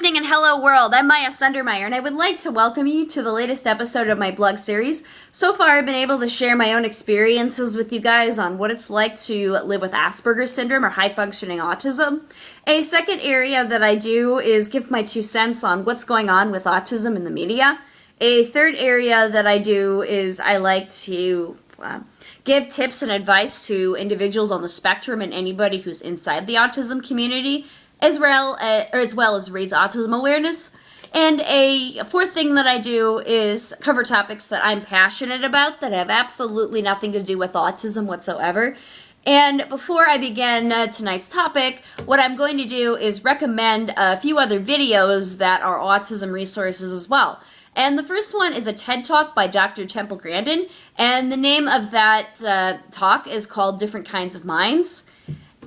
evening and hello world. I'm Miyah Sundermeyer and I would like to welcome you to the latest episode of my blog series. So far I've been able to share my own experiences with you guys on what it's like to live with Asperger's syndrome or high functioning autism. A second area that I do is give my 2 cents on what's going on with autism in the media. A third area that I do is I like to give tips and advice to individuals on the spectrum and anybody who's inside the autism community, as well as raise autism awareness. And a fourth thing that I do is cover topics that I'm passionate about that have absolutely nothing to do with autism whatsoever. And before I begin tonight's topic, what I'm going to do is recommend a few other videos that are autism resources as well. And the first one is a TED Talk by Dr. Temple Grandin, and the name of that talk is called Different Kinds of Minds.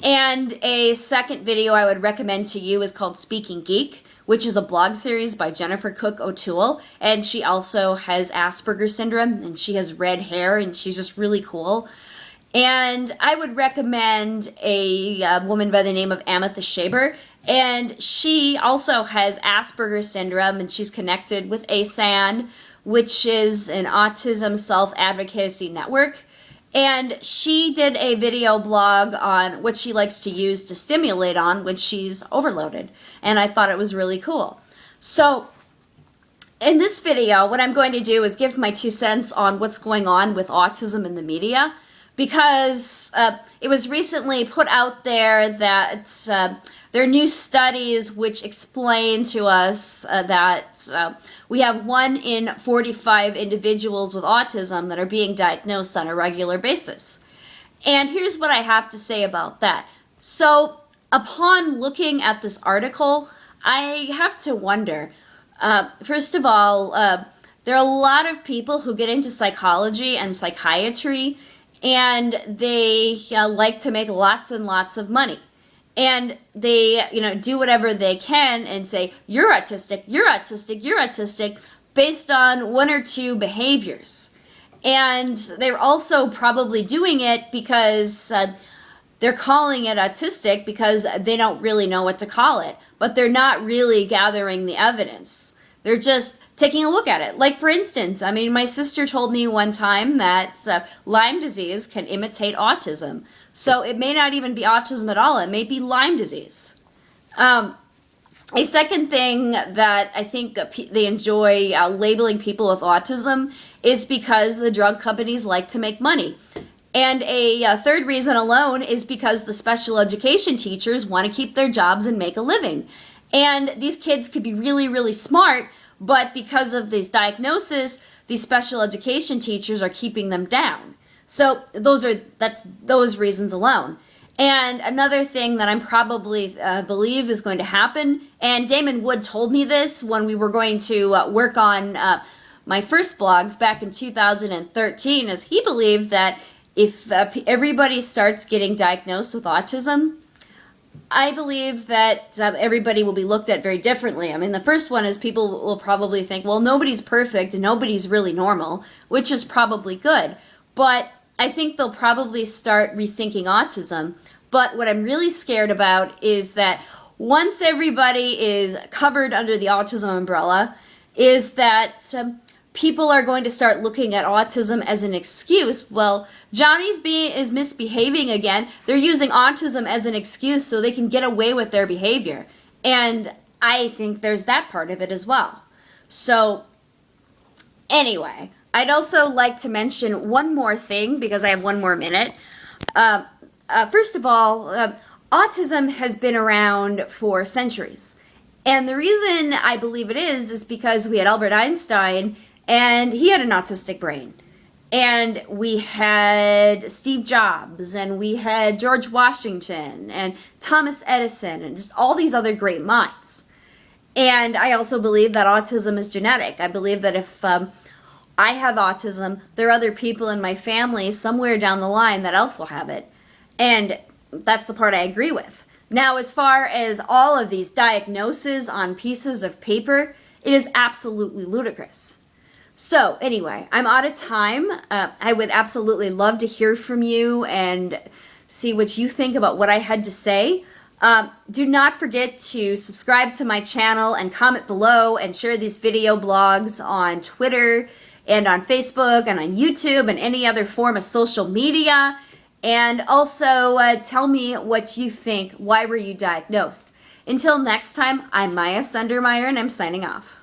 And a second video I would recommend to you is called Speaking Geek, which is a blog series by Jennifer Cook O'Toole, and she also has Asperger's syndrome, and she has red hair, and she's just really cool. And I would recommend a woman by the name of Amethyst Shaber, and she also has Asperger's syndrome, and she's connected with ASAN, which is an autism self-advocacy network. And she did a video blog on what she likes to use to stimulate on when she's overloaded. And I thought it was really cool. So in this video, what I'm going to do is give my 2 cents on what's going on with autism in the media. Because it was recently put out there that there are new studies which explain to us that we have 1 in 45 individuals with autism that are being diagnosed on a regular basis. And here's what I have to say about that. So upon looking at this article, I have to wonder, first of all, there are a lot of people who get into psychology and psychiatry, and they like to make lots and lots of money. And they, do whatever they can and say, you're autistic, you're autistic, you're autistic, based on 1 or 2 behaviors. And they're also probably doing it because they're calling it autistic because they don't really know what to call it. But they're not really gathering the evidence. They're just taking a look at it. Like, for instance, my sister told me one time that Lyme disease can imitate autism. So it may not even be autism at all. It may be Lyme disease. A second thing that I think they enjoy labeling people with autism is because the drug companies like to make money. And a third reason alone is because the special education teachers want to keep their jobs and make a living. And these kids could be really, really smart, but because of this diagnosis, these special education teachers are keeping them down. So that's those reasons alone. And another thing that I'm probably believe is going to happen, and Damon Wood told me this when we were going to work on my first blogs back in 2013, is he believed that if everybody starts getting diagnosed with autism, I believe that everybody will be looked at very differently. The first one is people will probably think, well, nobody's perfect and nobody's really normal, which is probably good. But I think they'll probably start rethinking autism. But what I'm really scared about is that once everybody is covered under the autism umbrella, is that people are going to start looking at autism as an excuse. Well, Johnny's is misbehaving again. They're using autism as an excuse so they can get away with their behavior. And I think there's that part of it as well. So anyway, I'd also like to mention one more thing because I have 1 more minute. First of all, autism has been around for centuries. And the reason I believe it is because we had Albert Einstein, and he had an autistic brain. And we had Steve Jobs, and we had George Washington, and Thomas Edison, and just all these other great minds. And I also believe that autism is genetic. I believe that if I have autism, there are other people in my family somewhere down the line that else will have it. And that's the part I agree with. Now, as far as all of these diagnoses on pieces of paper, it is absolutely ludicrous. So anyway, I'm out of time. I would absolutely love to hear from you and see what you think about what I had to say. Do not forget to subscribe to my channel and comment below and share these video blogs on Twitter and on Facebook and on YouTube and any other form of social media. And also tell me what you think. Why were you diagnosed? Until next time, I'm Miyah Sundermeyer and I'm signing off.